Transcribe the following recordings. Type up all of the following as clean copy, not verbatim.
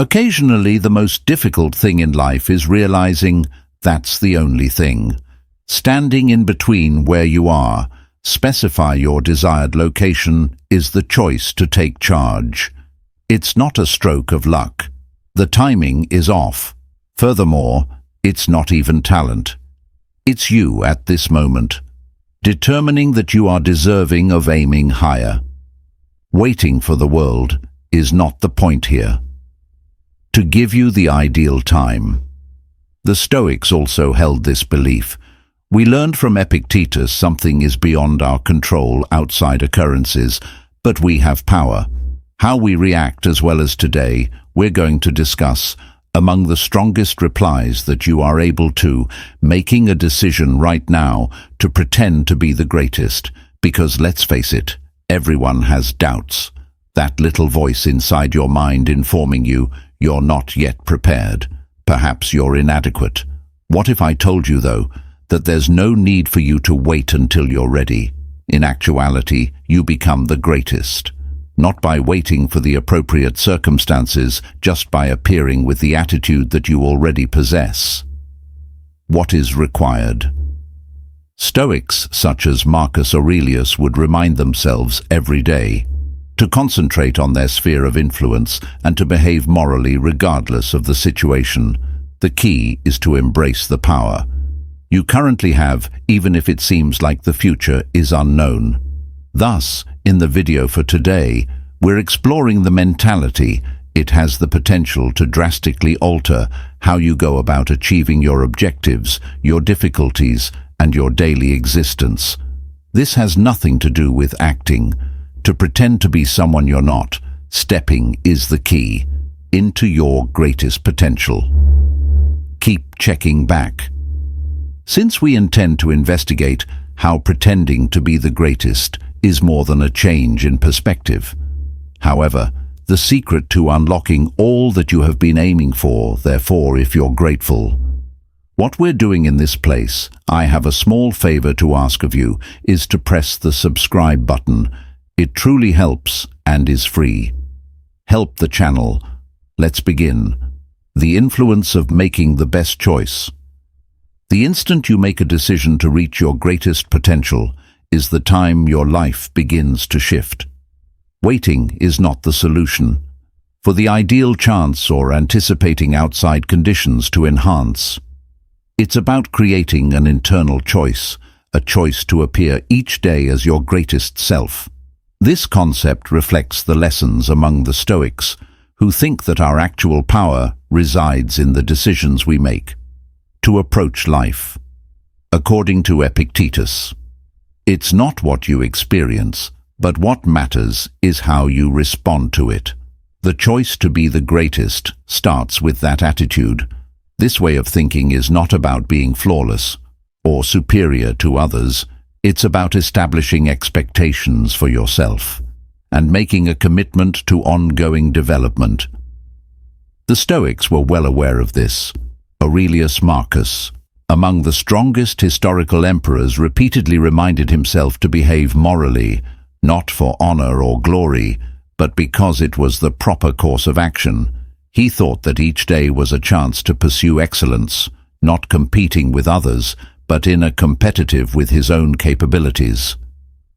Occasionally, the most difficult thing in life is realizing that's the only thing. Standing in between where you are, specify your desired location, is the choice to take charge. It's not a stroke of luck. The timing is off. Furthermore, it's not even talent. It's you at this moment, determining that you are deserving of aiming higher. Waiting for the world is not the point here. To give you the ideal time. The Stoics also held this belief. We learned from Epictetus something is beyond our control, outside occurrences, but we have power. How we react, as well as today, we're going to discuss. Among the strongest replies that you are able to, making a decision right now to pretend to be the greatest, because let's face it, everyone has doubts. That little voice inside your mind informing you you're not yet prepared. Perhaps you're inadequate. What if I told you, though, that there's no need for you to wait until you're ready? In actuality, you become the greatest. Not by waiting for the appropriate circumstances, just by appearing with the attitude that you already possess. What is required? Stoics such as Marcus Aurelius would remind themselves every day to concentrate on their sphere of influence and to behave morally regardless of the situation. The key is to embrace the power you currently have, even if it seems like the future is unknown. Thus, in the video for today, we're exploring the mentality. It has the potential to drastically alter how you go about achieving your objectives, your difficulties, and your daily existence. This has nothing to do with acting. To pretend to be someone you're not. Stepping is the key into your greatest potential. Keep checking back. Since we intend to investigate how pretending to be the greatest is more than a change in perspective. However, the secret to unlocking all that you have been aiming for, therefore, if you're grateful. What we're doing in this place, I have a small favor to ask of you, is to press the subscribe button. It truly helps and is free. Help the channel. Let's begin. The influence of making the best choice. The instant you make a decision to reach your greatest potential is the time your life begins to shift. Waiting is not the solution. For the ideal chance or anticipating outside conditions to enhance. It's about creating an internal choice, a choice to appear each day as your greatest self. This concept reflects the lessons among the Stoics, who think that our actual power resides in the decisions we make. To approach life. According to Epictetus, it's not what you experience, but what matters is how you respond to it. The choice to be the greatest starts with that attitude. This way of thinking is not about being flawless or superior to others. It's about establishing expectations for yourself and making a commitment to ongoing development. The Stoics were well aware of this. Aurelius Marcus, among the strongest historical emperors, repeatedly reminded himself to behave morally, not for honor or glory, but because it was the proper course of action. He thought that each day was a chance to pursue excellence, not competing with others, but in a competitive with his own capabilities.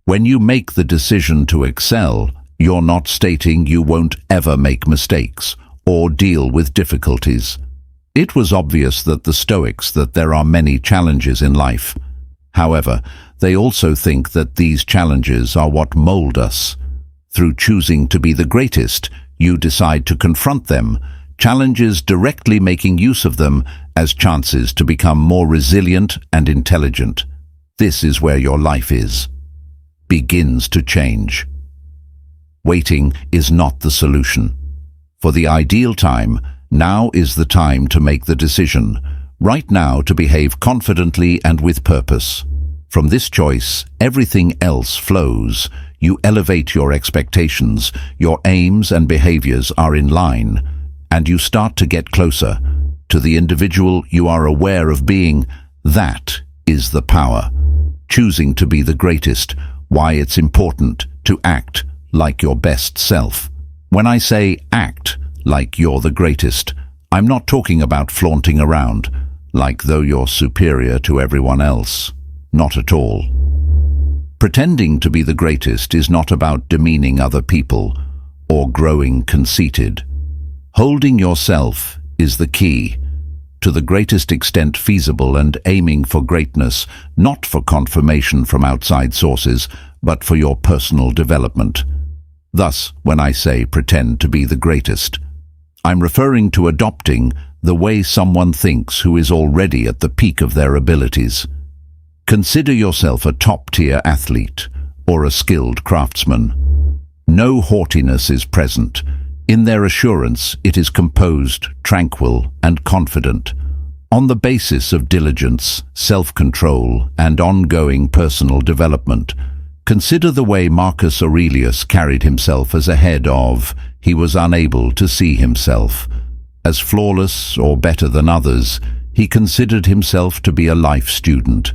When you make the decision to excel, you're not stating you won't ever make mistakes or deal with difficulties. It was obvious that the Stoics that there are many challenges in life. However, they also think that these challenges are what mold us. Through choosing to be the greatest, you decide to confront them, challenges directly making use of them as chances to become more resilient and intelligent. This is where your life begins to change. Waiting is not the solution. For the ideal time, now is the time to make the decision, right now, to behave confidently and with purpose. From this choice, everything else flows. You elevate your expectations, your aims and behaviors are in line, and you start to get closer to the individual you are aware of being. That is the power. Choosing to be the greatest, why it's important to act like your best self. When I say act like you're the greatest. I'm not talking about flaunting around, like though you're superior to everyone else. Not at all. Pretending to be the greatest is not about demeaning other people or growing conceited. Holding yourself is the key, to the greatest extent feasible, and aiming for greatness, not for confirmation from outside sources, but for your personal development. Thus, when I say pretend to be the greatest, I'm referring to adopting the way someone thinks who is already at the peak of their abilities. Consider yourself a top-tier athlete or a skilled craftsman. No haughtiness is present. In their assurance, it is composed, tranquil, and confident, on the basis of diligence, self-control, and ongoing personal development. Consider the way Marcus Aurelius carried himself as ahead of, he was unable to see himself. As flawless or better than others, he considered himself to be a life student,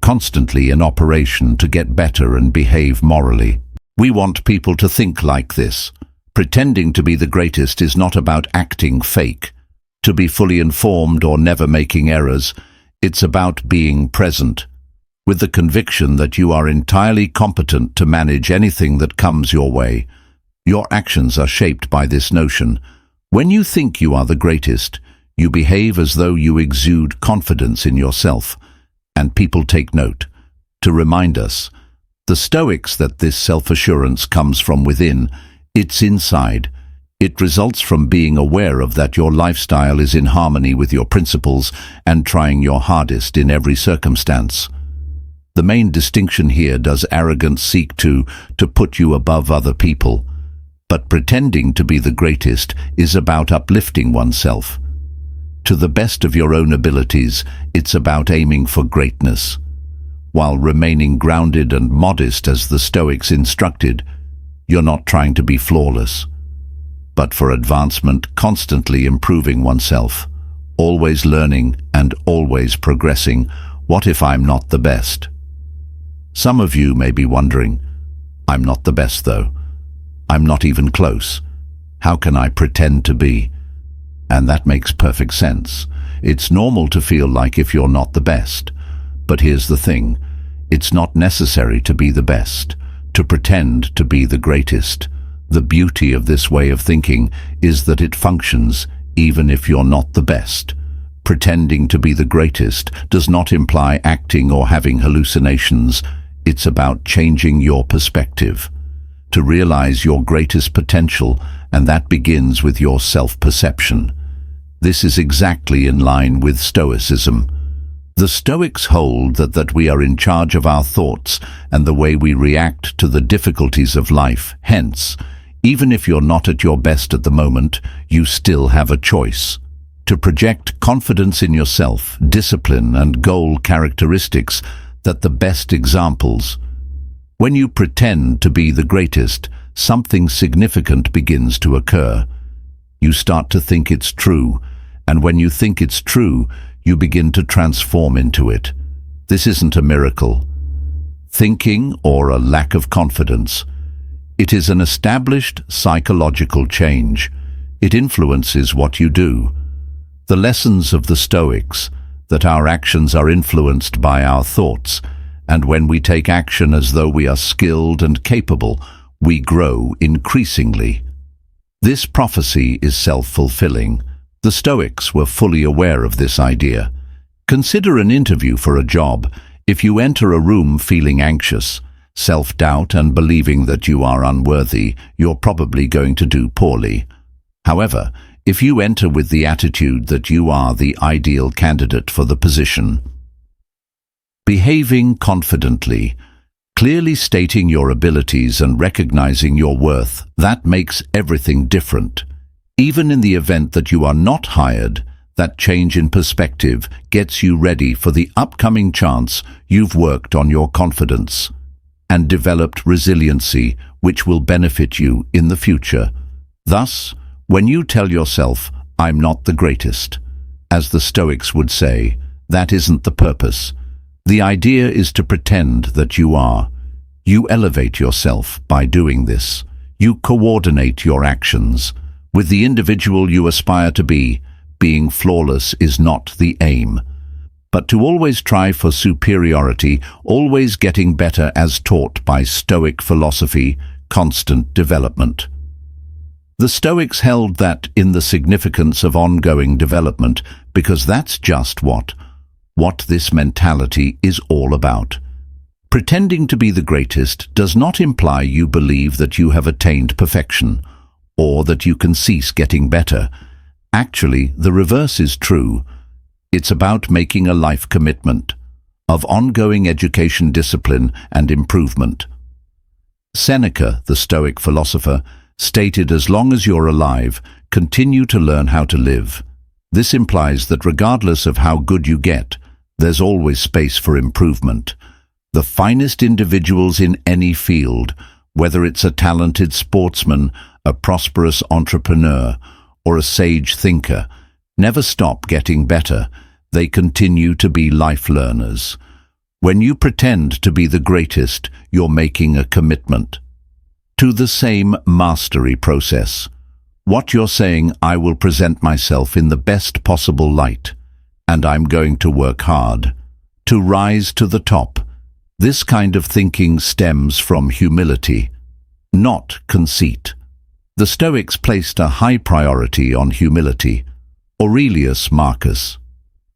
constantly in operation to get better and behave morally. We want people to think like this. Pretending to be the greatest is not about acting fake, to be fully informed or never making errors. It's about being present, with the conviction that you are entirely competent to manage anything that comes your way. Your actions are shaped by this notion. When you think you are the greatest, you behave as though you exude confidence in yourself, and people take note. To remind us, the Stoics, that this self-assurance comes from within. It's inside. It results from being aware of that your lifestyle is in harmony with your principles and trying your hardest in every circumstance. The main distinction here: does arrogance seek to put you above other people? But pretending to be the greatest is about uplifting oneself. To the best of your own abilities, it's about aiming for greatness, while remaining grounded and modest as the Stoics instructed. You're not trying to be flawless, but for advancement, constantly improving oneself, always learning and always progressing. What if I'm not the best? Some of you may be wondering, I'm not the best though. I'm not even close. How can I pretend to be? And that makes perfect sense. It's normal to feel like if you're not the best. But here's the thing, it's not necessary to be the best, to pretend to be the greatest. The beauty of this way of thinking is that it functions even if you're not the best. Pretending to be the greatest does not imply acting or having hallucinations. It's about changing your perspective, to realize your greatest potential, and that begins with your self-perception. This is exactly in line with Stoicism. The Stoics hold that we are in charge of our thoughts and the way we react to the difficulties of life. Hence, even if you're not at your best at the moment, you still have a choice. To project confidence in yourself, discipline and goal characteristics that the best examples. When you pretend to be the greatest, something significant begins to occur. You start to think it's true, and when you think it's true, you begin to transform into it. This isn't a miracle, thinking, or a lack of confidence. It is an established psychological change. It influences what you do. The lessons of the Stoics, that our actions are influenced by our thoughts, and when we take action as though we are skilled and capable, we grow increasingly. This prophecy is self-fulfilling. The Stoics were fully aware of this idea. Consider an interview for a job. If you enter a room feeling anxious, self-doubt, and believing that you are unworthy, you're probably going to do poorly. However, if you enter with the attitude that you are the ideal candidate for the position, behaving confidently, clearly stating your abilities and recognizing your worth, that makes everything different. Even in the event that you are not hired, that change in perspective gets you ready for the upcoming chance. You've worked on your confidence and developed resiliency, which will benefit you in the future. Thus, when you tell yourself, I'm not the greatest, as the Stoics would say, that isn't the purpose. The idea is to pretend that you are. You elevate yourself by doing this. You coordinate your actions, With the individual you aspire to be, being flawless is not the aim, but to always try for superiority, always getting better as taught by Stoic philosophy, constant development. The Stoics held that in the significance of ongoing development, because that's just what this mentality is all about. Pretending to be the greatest does not imply you believe that you have attained perfection, or that you can cease getting better. Actually, the reverse is true. It's about making a life commitment of ongoing education, discipline, and improvement. Seneca, the Stoic philosopher, stated, "As long as you're alive, continue to learn how to live." This implies that regardless of how good you get, there's always space for improvement. The finest individuals in any field, whether it's a talented sportsman, a prosperous entrepreneur, or a sage thinker, never stop getting better. They continue to be life learners. When you pretend to be the greatest, you're making a commitment to the same mastery process. What you're saying, I will present myself in the best possible light, and I'm going to work hard to rise to the top. This kind of thinking stems from humility, not conceit. The Stoics placed a high priority on humility. Aurelius Marcus,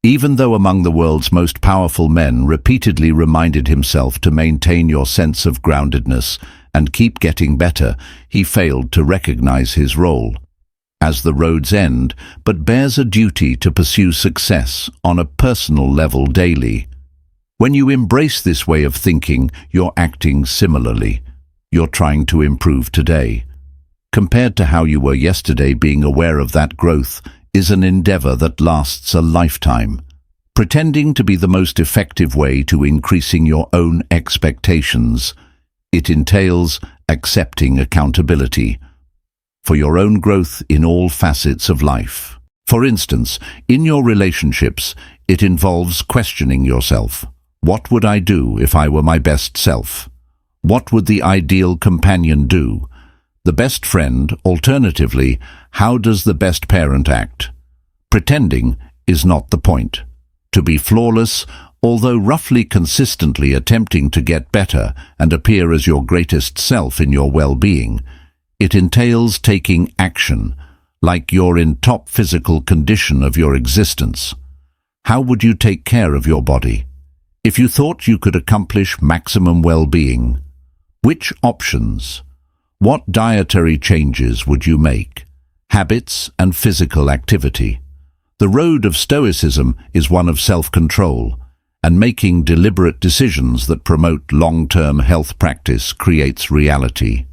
even though among the world's most powerful men, repeatedly reminded himself to maintain your sense of groundedness and keep getting better, he failed to recognize his role as the road's end, but bears a duty to pursue success on a personal level daily. When you embrace this way of thinking, you're acting similarly. You're trying to improve today. Compared to how you were yesterday, being aware of that growth is an endeavor that lasts a lifetime. Pretending to be the most effective way to increasing your own expectations, it entails accepting accountability for your own growth in all facets of life. For instance, in your relationships, it involves questioning yourself. What would I do if I were my best self? What would the ideal companion do? The best friend, alternatively, how does the best parent act? Pretending is not the point. To be flawless, although roughly consistently attempting to get better and appear as your greatest self in your well-being, it entails taking action, like you're in top physical condition of your existence. How would you take care of your body? If you thought you could accomplish maximum well-being, which options? What dietary changes would you make? Habits and physical activity. The road of Stoicism is one of self-control, and making deliberate decisions that promote long-term health practice creates reality.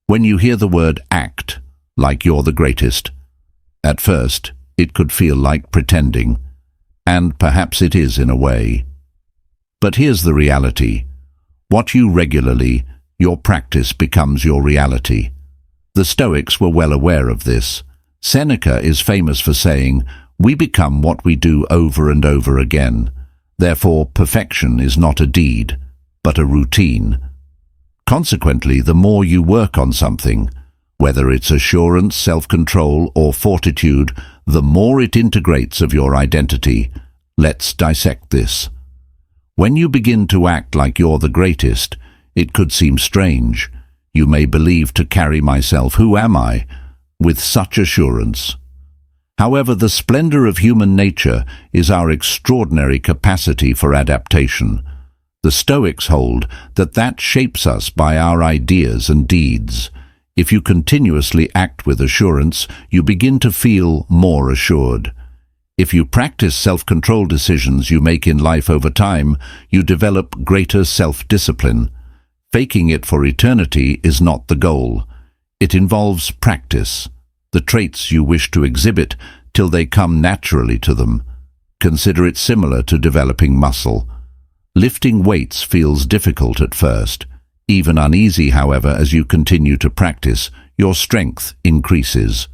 When you hear the word act, like you're the greatest, at first it could feel like pretending, and perhaps it is in a way. But here's the reality. What you regularly, your practice becomes your reality. The Stoics were well aware of this. Seneca is famous for saying, "We become what we do over and over again." Therefore, perfection is not a deed, but a routine. Consequently, the more you work on something, whether it's assurance, self-control, or fortitude, the more it integrates of your identity. Let's dissect this. When you begin to act like you're the greatest, it could seem strange. You may believe, to carry myself, who am I, with such assurance. However, the splendor of human nature is our extraordinary capacity for adaptation. The Stoics hold that shapes us by our ideas and deeds. If you continuously act with assurance, you begin to feel more assured. If you practice self-control decisions you make in life over time, you develop greater self-discipline. Faking it for eternity is not the goal. It involves practice, the traits you wish to exhibit till they come naturally to them. Consider it similar to developing muscle. Lifting weights feels difficult at first. Even uneasy, however, as you continue to practice, your strength increases.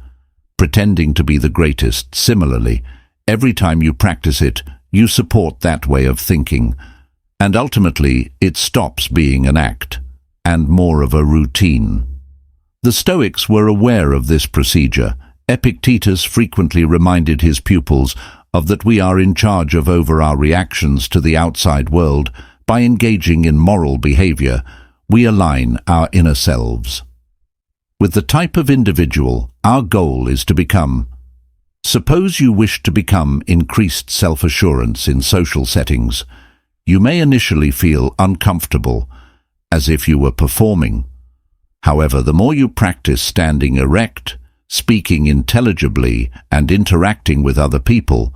Pretending to be the greatest, similarly, every time you practice it, you support that way of thinking, and ultimately it stops being an act and more of a routine. The Stoics were aware of this procedure. Epictetus frequently reminded his pupils of that we are in charge of over our reactions to the outside world. By engaging in moral behavior, we align our inner selves with the type of individual our goal is to become. Suppose you wish to become increased self-assurance in social settings. You may initially feel uncomfortable, as if you were performing. However, the more you practice standing erect, speaking intelligibly, and interacting with other people,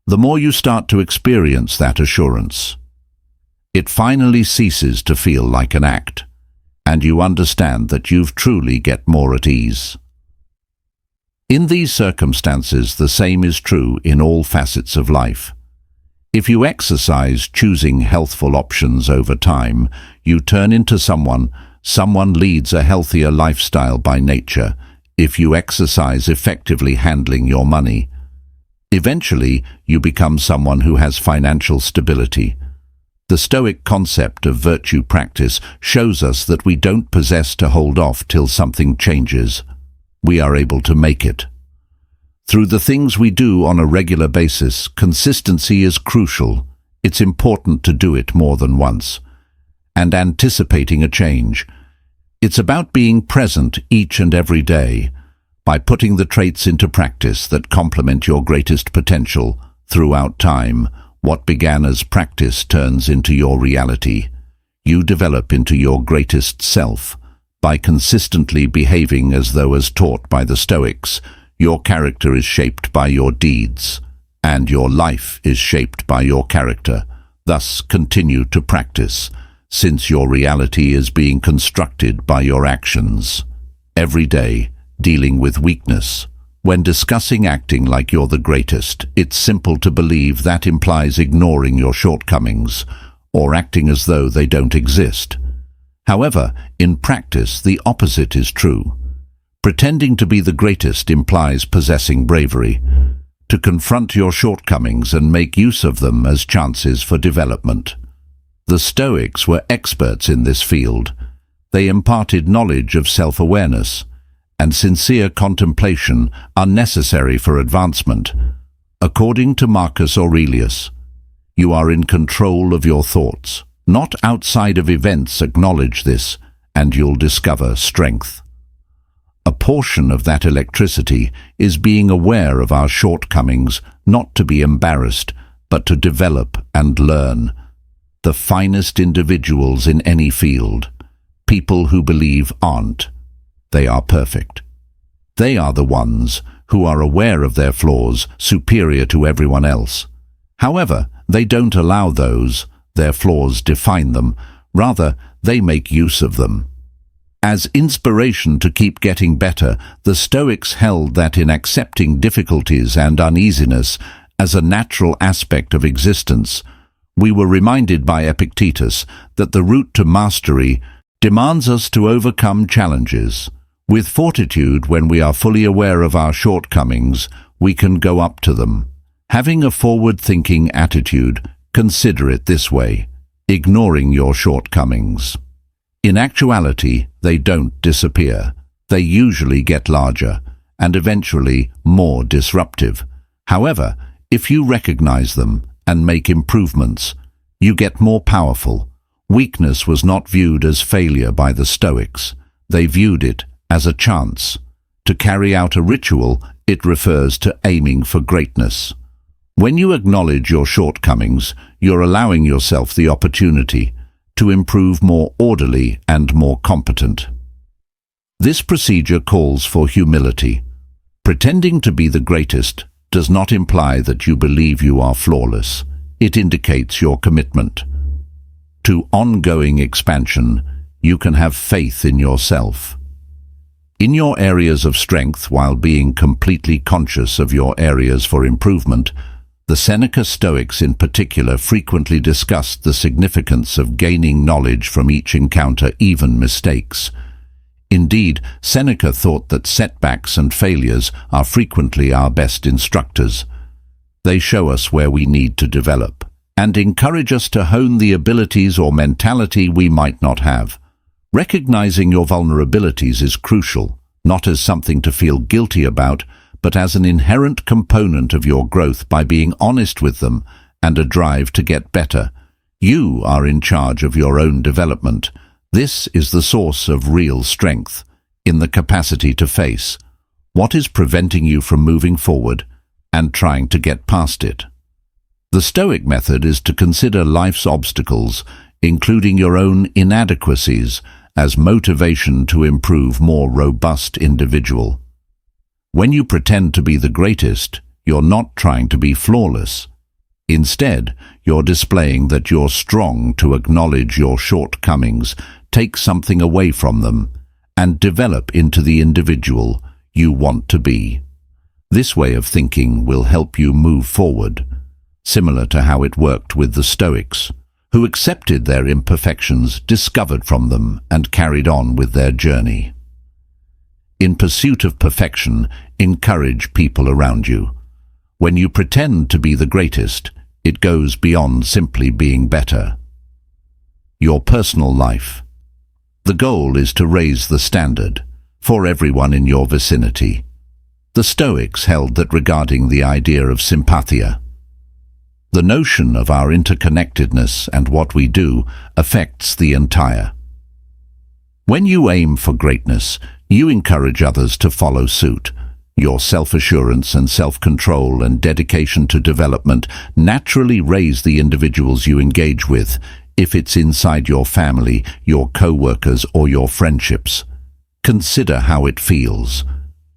the more you start to experience that assurance. It finally ceases to feel like an act, and you understand that you've truly get more at ease. In these circumstances, the same is true in all facets of life. If you exercise choosing healthful options over time, you turn into someone leads a healthier lifestyle by nature. If you exercise effectively handling your money, eventually you become someone who has financial stability. The Stoic concept of virtue practice shows us that we don't possess to hold off till something changes. We are able to make it. Through the things we do on a regular basis, consistency is crucial. It's important to do it more than once. And anticipating a change. It's about being present each and every day, by putting the traits into practice that complement your greatest potential throughout time. What began as practice turns into your reality. You develop into your greatest self. By consistently behaving as though as taught by the Stoics, your character is shaped by your deeds, and your life is shaped by your character. Thus, continue to practice, since your reality is being constructed by your actions. Every day, dealing with weakness. When discussing acting like you're the greatest, it's simple to believe that implies ignoring your shortcomings, or acting as though they don't exist. However, in practice, the opposite is true. Pretending to be the greatest implies possessing bravery, to confront your shortcomings and make use of them as chances for development. The Stoics were experts in this field. They imparted knowledge of self-awareness, and sincere contemplation are necessary for advancement. According to Marcus Aurelius, you are in control of your thoughts, not outside of events. Acknowledge this, and you'll discover strength. A portion of that electricity is being aware of our shortcomings, not to be embarrassed, but to develop and learn. The finest individuals in any field, people who believe aren't. They are perfect. They are the ones who are aware of their flaws, superior to everyone else. However, they don't allow their flaws define them. Rather, they make use of them. As inspiration to keep getting better, the Stoics held that in accepting difficulties and uneasiness as a natural aspect of existence, we were reminded by Epictetus that the route to mastery demands us to overcome challenges. With fortitude, when we are fully aware of our shortcomings, we can go up to them. Having a forward-thinking attitude, consider it this way: ignoring your shortcomings. In actuality, they don't disappear. They usually get larger, and eventually more disruptive. However, if you recognize them and make improvements, you get more powerful. Weakness was not viewed as failure by the Stoics. They viewed it as a chance. To carry out a ritual, it refers to aiming for greatness. When you acknowledge your shortcomings, you're allowing yourself the opportunity to improve more orderly and more competent. This procedure calls for humility. Pretending to be the greatest does not imply that you believe you are flawless. It indicates your commitment to ongoing expansion. You can have faith in yourself, in your areas of strength, while being completely conscious of your areas for improvement. The Seneca Stoics in particular frequently discussed the significance of gaining knowledge from each encounter, even mistakes. Indeed, Seneca thought that setbacks and failures are frequently our best instructors. They show us where we need to develop, and encourage us to hone the abilities or mentality we might not have. Recognizing your vulnerabilities is crucial, not as something to feel guilty about, but as an inherent component of your growth by being honest with them and a drive to get better. You are in charge of your own development. This is the source of real strength, in the capacity to face what is preventing you from moving forward and trying to get past it. The Stoic method is to consider life's obstacles, including your own inadequacies, as motivation to improve more robust individual. When you pretend to be the greatest, you're not trying to be flawless. Instead, you're displaying that you're strong to acknowledge your shortcomings, take something away from them, and develop into the individual you want to be. This way of thinking will help you move forward, similar to how it worked with the Stoics, who accepted their imperfections, discovered from them, and carried on with their journey. In pursuit of perfection, encourage people around you. When you pretend to be the greatest, it goes beyond simply being better. Your personal life. The goal is to raise the standard for everyone in your vicinity. The Stoics held that regarding the idea of sympathia. The notion of our interconnectedness and what we do affects the entire. When you aim for greatness, you encourage others to follow suit. Your self-assurance and self-control and dedication to development naturally raise the individuals you engage with, if it's inside your family, your co-workers, or your friendships. Consider how it feels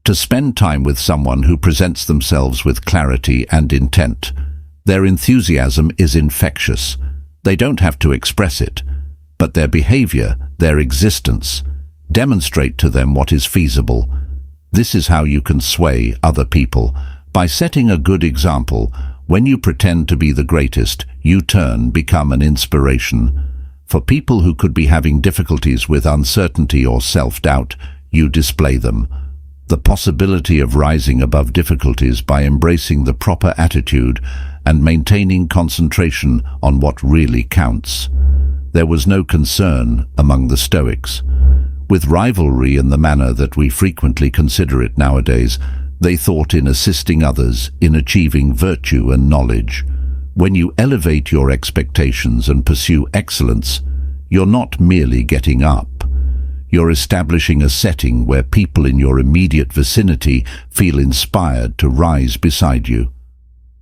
to spend time with someone who presents themselves with clarity and intent. Their enthusiasm is infectious. They don't have to express it, but their behavior, their existence, demonstrate to them what is feasible. This is how you can sway other people. By setting a good example, when you pretend to be the greatest, you become an inspiration. For people who could be having difficulties with uncertainty or self-doubt, you display them. The possibility of rising above difficulties by embracing the proper attitude and maintaining concentration on what really counts. There was no concern among the Stoics with rivalry in the manner that we frequently consider it nowadays. They thought in assisting others in achieving virtue and knowledge. When you elevate your expectations and pursue excellence, you're not merely getting up. You're establishing a setting where people in your immediate vicinity feel inspired to rise beside you.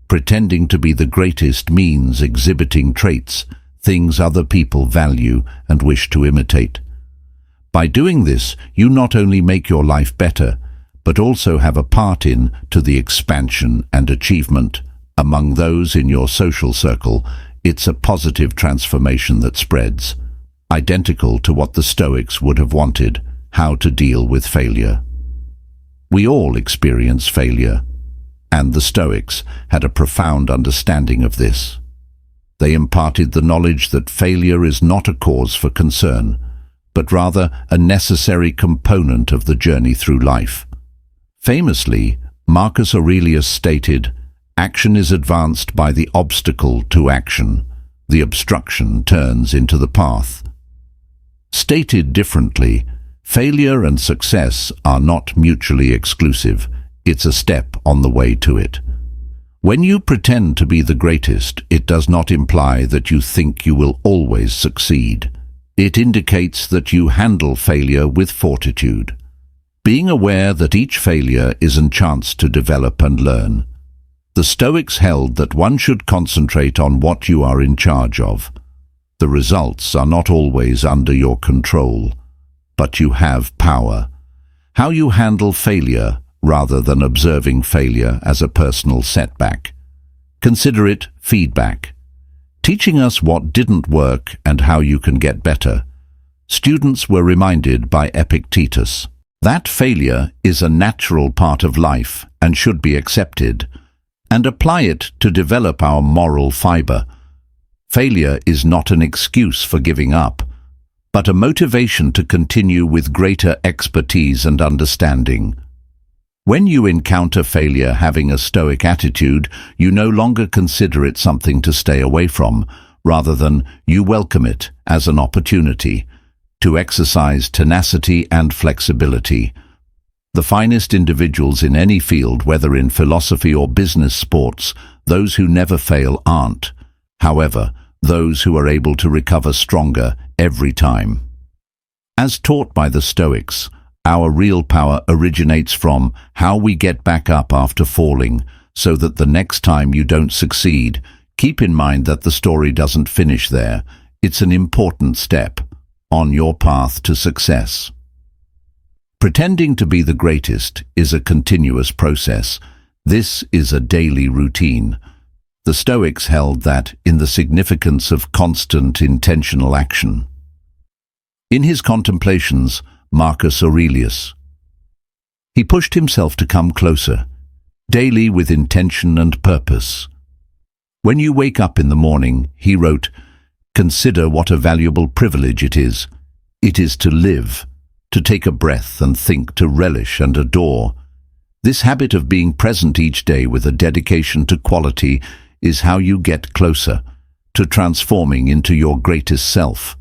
Pretending to be the greatest means exhibiting traits, things other people value and wish to imitate. By doing this, you not only make your life better, but also have a part to the expansion and achievement among those in your social circle. It's a positive transformation that spreads, identical to what the Stoics would have wanted, how to deal with failure. We all experience failure, and the Stoics had a profound understanding of this. They imparted the knowledge that failure is not a cause for concern, but rather a necessary component of the journey through life. Famously, Marcus Aurelius stated, "Action is advanced by the obstacle to action. The obstruction turns into the path." Stated differently, failure and success are not mutually exclusive. It's a step on the way to it. When you pretend to be the greatest, it does not imply that you think you will always succeed. It indicates that you handle failure with fortitude, being aware that each failure is a chance to develop and learn. The Stoics held that one should concentrate on what you are in charge of. The results are not always under your control, but you have power. How you handle failure rather than observing failure as a personal setback. Consider it feedback, teaching us what didn't work and how you can get better. Students were reminded by Epictetus that failure is a natural part of life and should be accepted, and apply it to develop our moral fiber. Failure is not an excuse for giving up, but a motivation to continue with greater expertise and understanding. When you encounter failure having a Stoic attitude, you no longer consider it something to stay away from. Rather than, you welcome it as an opportunity. to exercise tenacity and flexibility. The finest individuals in any field, whether in philosophy or business, sports, those who never fail aren't. However, those who are able to recover stronger every time. As taught by the Stoics, our real power originates from how we get back up after falling, so that the next time you don't succeed, keep in mind that the story doesn't finish there. It's an important step on your path to success. Pretending to be the greatest is a continuous process. This is a daily routine. The Stoics held that in the significance of constant intentional action. In his contemplations, Marcus Aurelius, he pushed himself to come closer, daily with intention and purpose. When you wake up in the morning, he wrote, consider what a valuable privilege it is. It is to live, to take a breath and think, to relish and adore. This habit of being present each day with a dedication to quality is how you get closer to transforming into your greatest self.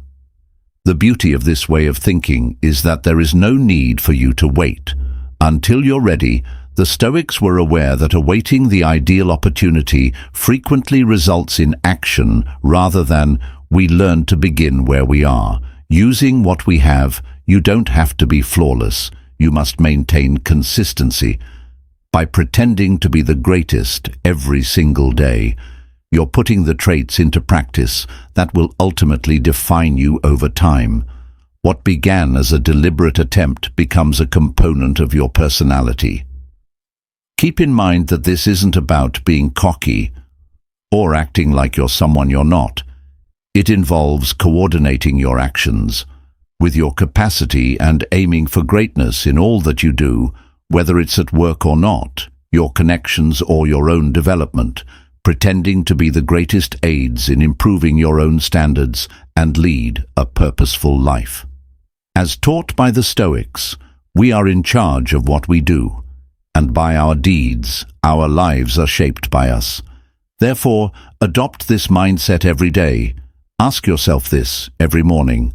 The beauty of this way of thinking is that there is no need for you to wait. Until you're ready, the Stoics were aware that awaiting the ideal opportunity frequently results in action rather than we learn to begin where we are. Using what we have, you don't have to be flawless. You must maintain consistency. By pretending to be the greatest every single day, you're putting the traits into practice that will ultimately define you over time. What began as a deliberate attempt becomes a component of your personality. Keep in mind that this isn't about being cocky or acting like you're someone you're not. It involves coordinating your actions with your capacity and aiming for greatness in all that you do, whether it's at work or not, your connections or your own development. Pretending to be the greatest aids in improving your own standards and lead a purposeful life. As taught by the Stoics, we are in charge of what we do, and by our deeds, our lives are shaped by us. Therefore, adopt this mindset every day. Ask yourself this every morning.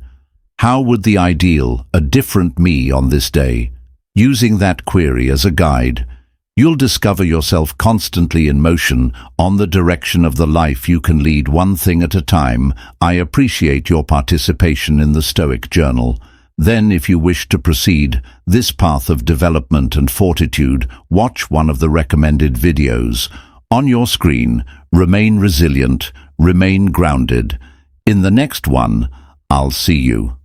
How would the ideal, a different me on this day? Using that query as a guide, you'll discover yourself constantly in motion on the direction of the life you can lead, one thing at a time. I appreciate your participation in the Stoic Journal. Then, if you wish to proceed this path of development and fortitude, watch one of the recommended videos. On your screen, remain resilient, remain grounded. In the next one, I'll see you.